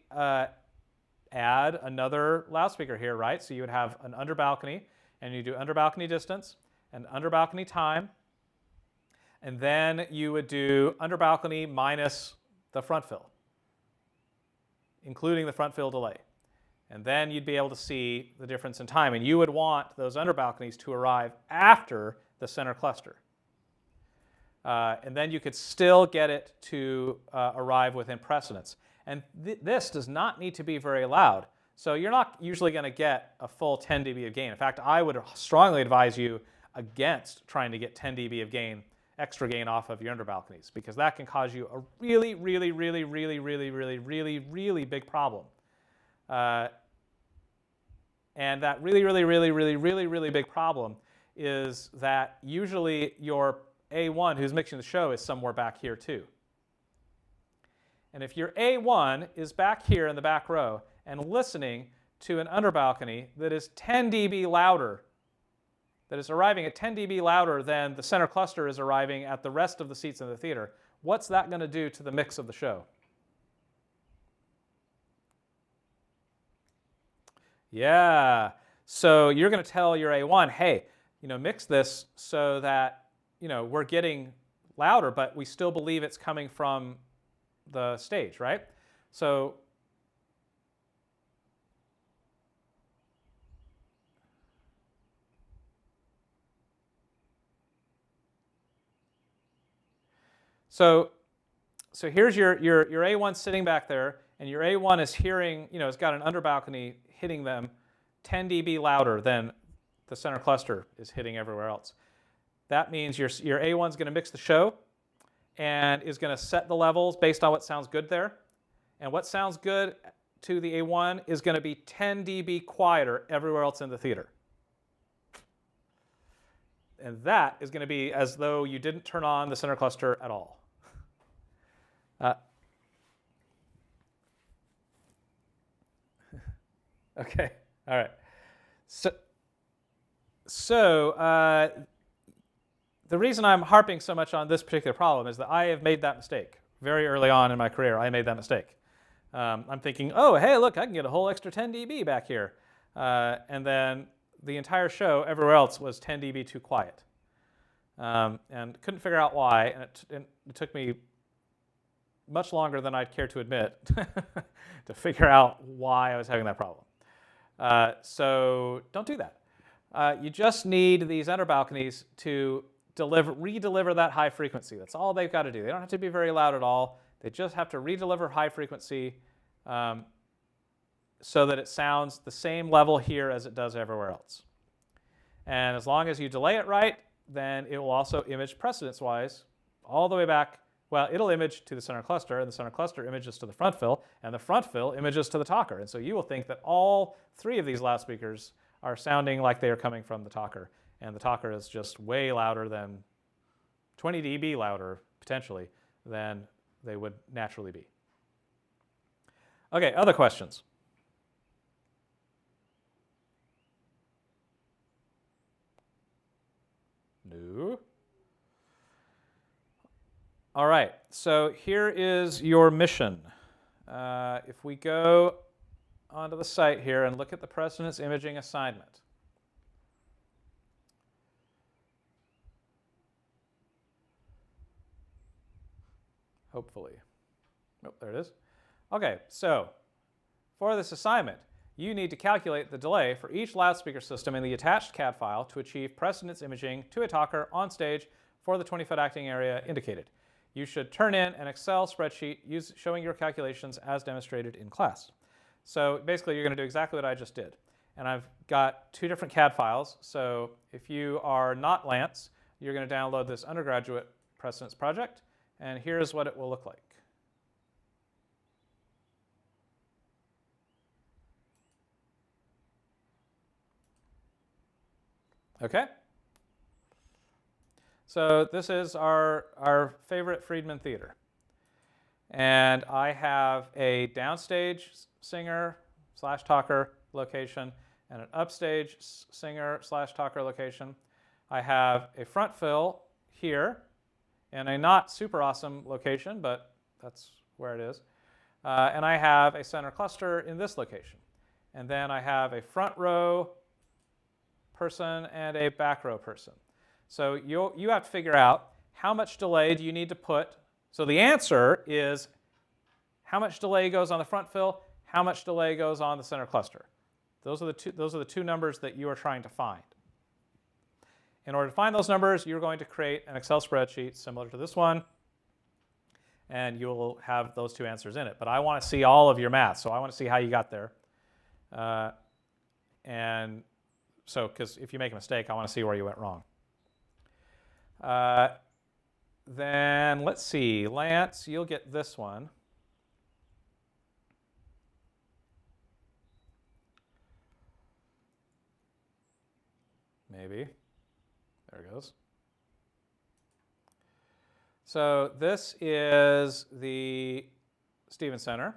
add another loudspeaker here, right? So you would have an under balcony, and you do under balcony distance and under balcony time, and then you would do under balcony minus the front fill, including the front fill delay. And then you'd be able to see the difference in time. And you would want those under balconies to arrive after the center cluster. And then you could still get it to arrive within precedence. And this does not need to be very loud. So you're not usually going to get a full 10 dB of gain. In fact, I would strongly advise you against trying to get 10 dB of gain, extra gain off of your under balconies, because that can cause you a really, really, really, really, really, really, really, really big problem. And that really, really, really, really, really, really big problem is that usually your A1 who's mixing the show is somewhere back here too. And if your A1 is back here in the back row and listening to an under balcony that is 10 dB louder, that is arriving at 10 dB louder than the center cluster is arriving at the rest of the seats in the theater, what's that going to do to the mix of the show? Yeah, so you're going to tell your A1, hey, mix this so that, we're getting louder, but we still believe it's coming from the stage, right? So here's your A1 sitting back there, and your A1 is hearing, it's got an under balcony hitting them 10 dB louder than the center cluster is hitting everywhere else. That means your A1 is going to mix the show and is going to set the levels based on what sounds good there. And what sounds good to the A1 is going to be 10 dB quieter everywhere else in the theater. And that is going to be as though you didn't turn on the center cluster at all. Okay, all right. So the reason I'm harping so much on this particular problem is that I have made that mistake. Very early on in my career, I made that mistake. I'm thinking, oh, hey, look, I can get a whole extra 10 dB back here. And then the entire show, everywhere else, was 10 dB too quiet. And couldn't figure out why, and it took me much longer than I'd care to admit to figure out why I was having that problem. So don't do that. You just need these under balconies to re-deliver that high frequency. That's all they've got to do. They don't have to be very loud at all. They just have to re-deliver high frequency so that it sounds the same level here as it does everywhere else. And as long as you delay it right, then it will also image precedence-wise all the way back. Well, it'll image to the center cluster, and the center cluster images to the front fill, and the front fill images to the talker. And so you will think that all three of these loudspeakers are sounding like they are coming from the talker, and the talker is just way louder than 20 dB louder, potentially, than they would naturally be. Okay, other questions? No? All right, so here is your mission. If we go onto the site here and look at the Precedence Imaging assignment. Hopefully. Oh, there it is. Okay, so for this assignment, you need to calculate the delay for each loudspeaker system in the attached CAD file to achieve precedence imaging to a talker on stage for the 20-foot acting area indicated. You should turn in an Excel spreadsheet showing your calculations as demonstrated in class. So basically, you're going to do exactly what I just did. And I've got two different CAD files. So if you are not Lance, you're going to download this undergraduate precedence project. And here's what it will look like. Okay? So this is our favorite Friedman theater. And I have a downstage singer / talker location and an upstage singer / talker location. I have a front fill here in a not super awesome location, but that's where it is. And I have a center cluster in this location. And then I have a front row person and a back row person. So you have to figure out how much delay do you need to put. So the answer is how much delay goes on the front fill, how much delay goes on the center cluster. Those are the two numbers that you are trying to find. In order to find those numbers, you're going to create an Excel spreadsheet similar to this one, and you will have those two answers in it. But I want to see all of your math, so I want to see how you got there. And so, because if you make a mistake, I want to see where you went wrong. Then let's see, Lance, you'll get this one. Maybe. There it goes. So this is the Stevens Center.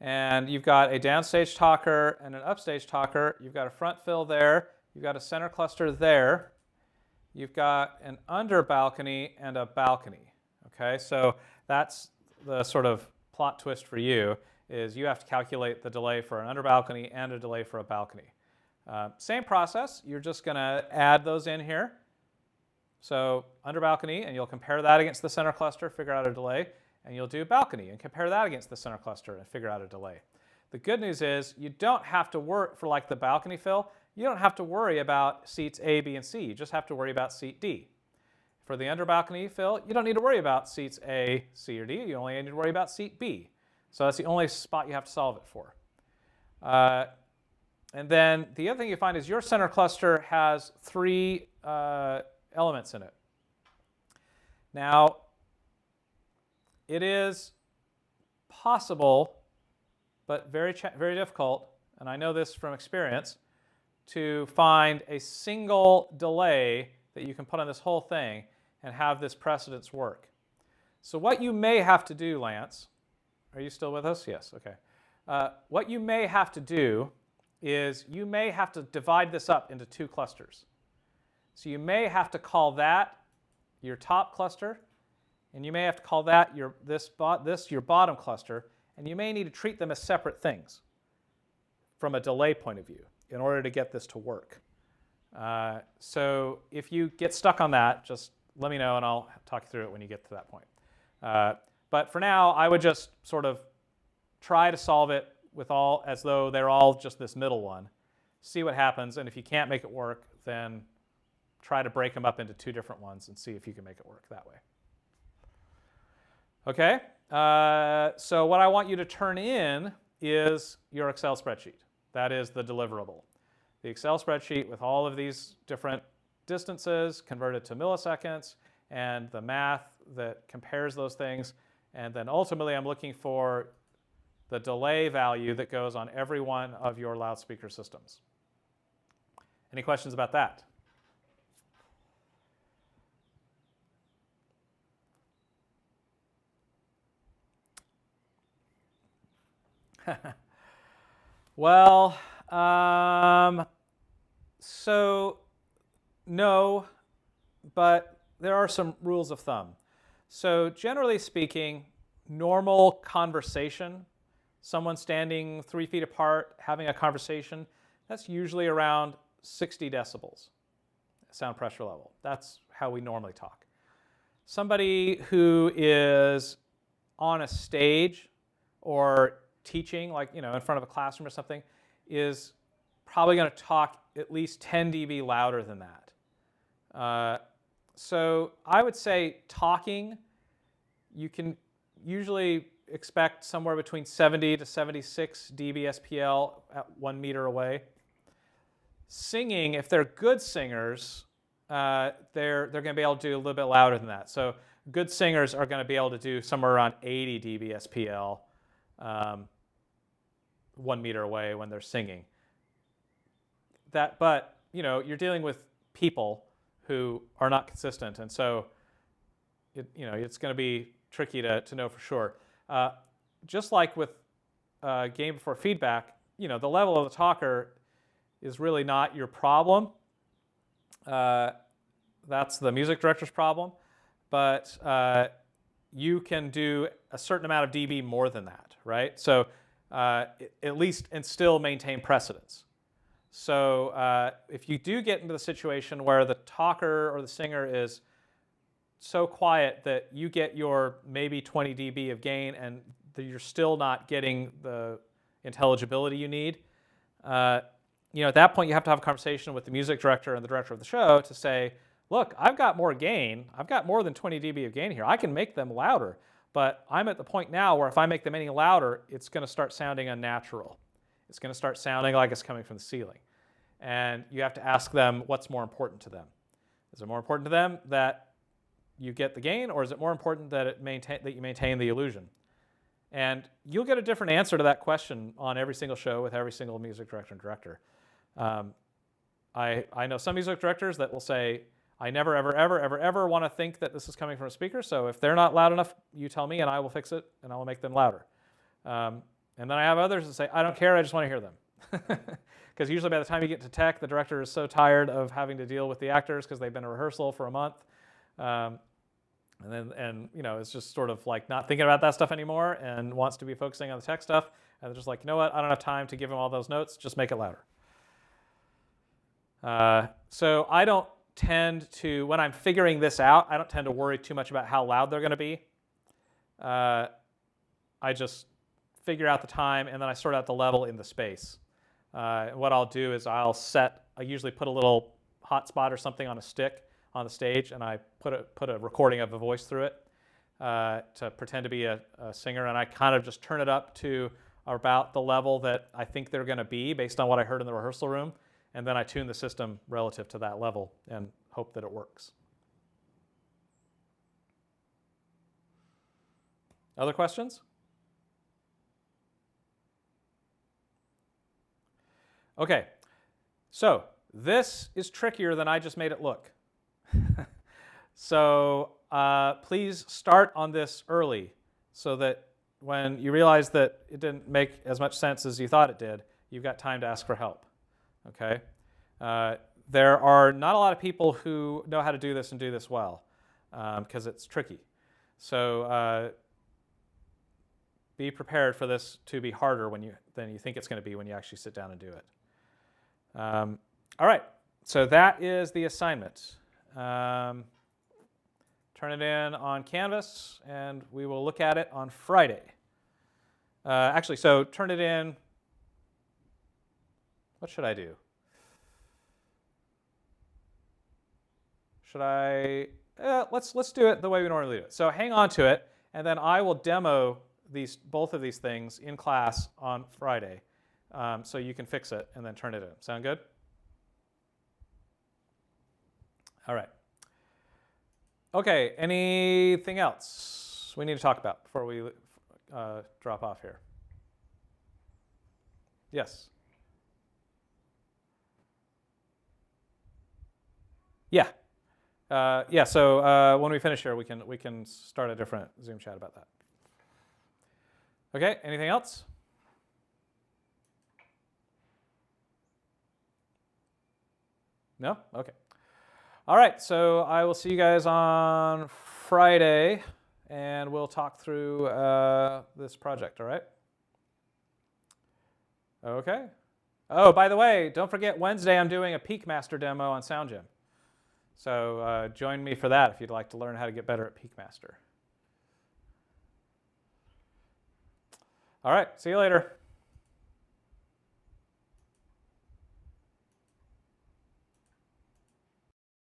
And you've got a downstage talker and an upstage talker. You've got a front fill there. You've got a center cluster there. You've got an under balcony and a balcony. Okay, so that's the sort of plot twist for you, is you have to calculate the delay for an under balcony and a delay for a balcony. Same process. You're just going to add those in here. So under balcony, and you'll compare that against the center cluster, figure out a delay. And you'll do balcony and compare that against the center cluster and figure out a delay. The good news is you don't have to worry for like the balcony fill. You don't have to worry about seats A, B, and C. You just have to worry about seat D. For the under balcony fill, you don't need to worry about seats A, C, or D. You only need to worry about seat B. So that's the only spot you have to solve it for. And then the other thing you find is your center cluster has 3 elements in it. Now, it is possible, but very difficult, and I know this from experience, to find a single delay that you can put on this whole thing and have this precedence work. So what you may have to do, Lance, are you still with us? Yes, okay. What you may have to do is you may have to divide this up into 2 clusters. So you may have to call that your top cluster, and you may have to call that your bottom cluster, and you may need to treat them as separate things from a delay point of view in order to get this to work. So if you get stuck on that, just let me know and I'll talk you through it when you get to that point. But for now, I would just sort of try to solve it with all as though they're all just this middle one. See what happens, and if you can't make it work, then try to break them up into 2 different ones and see if you can make it work that way. Okay, so what I want you to turn in is your Excel spreadsheet. That is the deliverable. The Excel spreadsheet with all of these different distances converted to milliseconds and the math that compares those things. And then ultimately, I'm looking for the delay value that goes on every one of your loudspeaker systems. Any questions about that? Well, so no, but there are some rules of thumb. So generally speaking, normal conversation, someone standing 3 feet apart having a conversation, that's usually around 60 decibels sound pressure level. That's how we normally talk. Somebody who is on a stage or teaching, like in front of a classroom or something, is probably going to talk at least 10 dB louder than that. So I would say talking, you can usually expect somewhere between 70 to 76 dB SPL at 1 meter away. Singing, if they're good singers, they're going to be able to do a little bit louder than that. So good singers are going to be able to do somewhere around 80 dB SPL 1 meter away when they're singing. but you're dealing with people who are not consistent, and so it's going to be tricky to know for sure. Just like with gain before feedback, the level of the talker is really not your problem. That's the music director's problem, but you can do a certain amount of dB more than that, right? So at least, and still maintain precedence. So if you do get into the situation where the talker or the singer is so quiet that you get your maybe 20 dB of gain and you're still not getting the intelligibility you need, at that point you have to have a conversation with the music director and the director of the show to say, look, I've got more gain. I've got more than 20 dB of gain here. I can make them louder, but I'm at the point now where if I make them any louder, it's going to start sounding unnatural. It's going to start sounding like it's coming from the ceiling. And you have to ask them what's more important to them. Is it more important to them that you get the gain, or is it more important that you maintain the illusion? And you'll get a different answer to that question on every single show with every single music director and director. I know some music directors that will say, I never, ever, ever, ever, ever want to think that this is coming from a speaker, so if they're not loud enough, you tell me and I will fix it and I will make them louder. And then I have others that say, I don't care, I just want to hear them. Because usually by the time you get to tech, the director is so tired of having to deal with the actors because they've been in rehearsal for a month. And it's just sort of like not thinking about that stuff anymore and wants to be focusing on the tech stuff. And they're just like, you know what, I don't have time to give them all those notes, just make it louder. So I don't tend to, when I'm figuring this out, I don't tend to worry too much about how loud they're going to be. I just figure out the time and then I sort out the level in the space. What I'll do is I usually put a little hotspot or something on a stick on the stage, and I put a recording of a voice through it to pretend to be a singer, and I kind of just turn it up to about the level that I think they're going to be based on what I heard in the rehearsal room, and then I tune the system relative to that level and hope that it works. Other questions? Okay, so this is trickier than I just made it look. So please start on this early so that when you realize that it didn't make as much sense as you thought it did, you've got time to ask for help. Okay? There are not a lot of people who know how to do this and do this well because it's tricky. So be prepared for this to be harder than you think it's going to be when you actually sit down and do it. All right, so that is the assignment. Turn it in on Canvas, and we will look at it on Friday. So turn it in. What should I do? Should I? Let's do it the way we normally do it. So hang on to it, and then I will demo both of these things in class on Friday, so you can fix it and then turn it in. Sound good? All right. Okay, anything else we need to talk about before we drop off here? Yes. Yeah. So when we finish here, we can start a different Zoom chat about that. Okay, anything else? No? Okay. All right, so I will see you guys on Friday, and we'll talk through this project, all right? Okay. Oh, by the way, don't forget Wednesday I'm doing a Peakmaster demo on SoundGym. So join me for that if you'd like to learn how to get better at Peakmaster. All right, see you later.